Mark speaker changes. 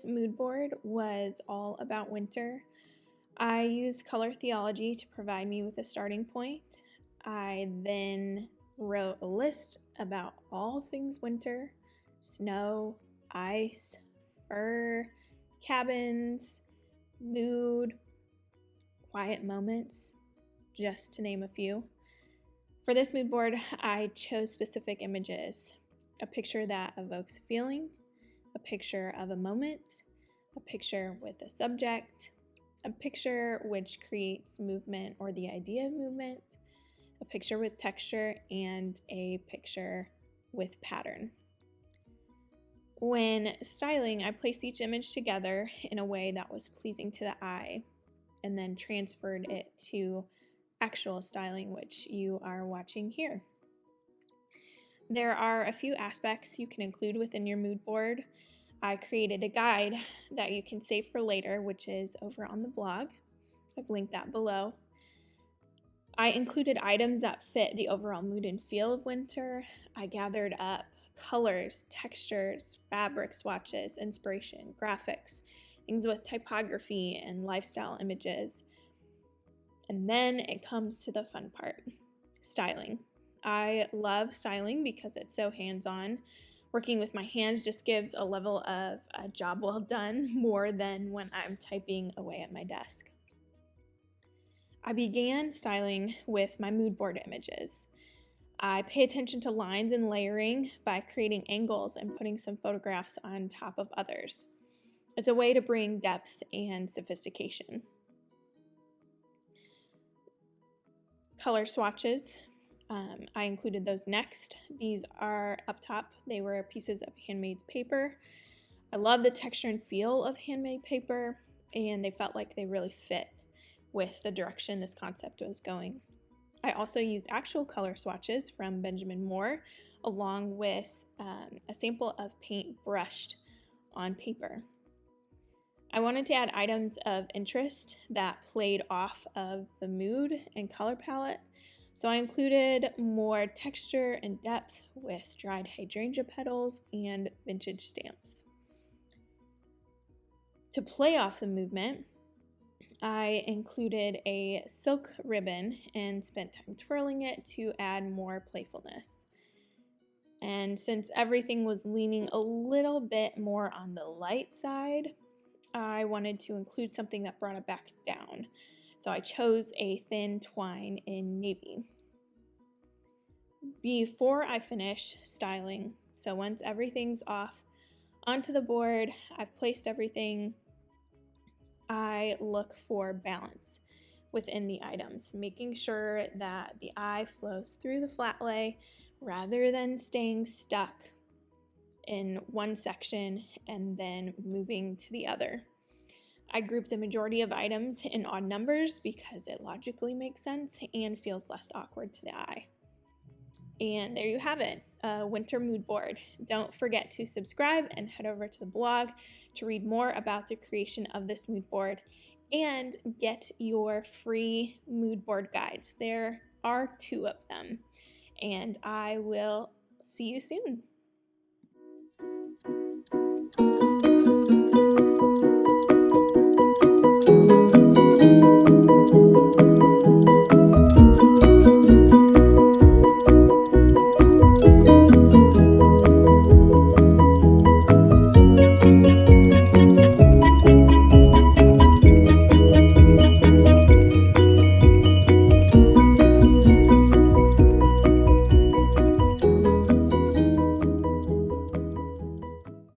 Speaker 1: This mood board was all about winter. I used color theology to provide me with a starting point. I then wrote a list about all things winter: snow, ice, fur, cabins, mood, quiet moments, just to name a few. For this mood board, I chose specific images: a picture that evokes a feeling, a picture of a moment, a picture with a subject, a picture which creates movement or the idea of movement, a picture with texture, and a picture with pattern. When styling, I placed each image together in a way that was pleasing to the eye and then transferred it to actual styling, which you are watching here. There are a few aspects you can include within your mood board. I created a guide that you can save for later, which is over on the blog. I've linked that below. I included items that fit the overall mood and feel of winter. I gathered up colors, textures, fabric swatches, inspiration, graphics, things with typography and lifestyle images. And then it comes to the fun part: styling. I love styling because it's so hands-on. Working with my hands just gives a level of a job well done more than when I'm typing away at my desk. I began styling with my mood board images. I pay attention to lines and layering by creating angles and putting some photographs on top of others. It's a way to bring depth and sophistication. Color swatches. I included those next. These are up top. They were pieces of handmade paper. I love the texture and feel of handmade paper, and they felt like they really fit with the direction this concept was going. I also used actual color swatches from Benjamin Moore, along with a sample of paint brushed on paper. I wanted to add items of interest that played off of the mood and color palette, so I included more texture and depth with dried hydrangea petals and vintage stamps. To play off the movement, I included a silk ribbon and spent time twirling it to add more playfulness. And since everything was leaning a little bit more on the light side, I wanted to include something that brought it back down. So I chose a thin twine in navy. Before I finish styling, so once everything's off onto the board, I've placed everything, I look for balance within the items, making sure that the eye flows through the flat lay rather than staying stuck in one section and then moving to the other. I group the majority of items in odd numbers because it logically makes sense and feels less awkward to the eye. And there you have it, a winter mood board. Don't forget to subscribe and head over to the blog to read more about the creation of this mood board and get your free mood board guides. There are 2 of them, and I will see you soon.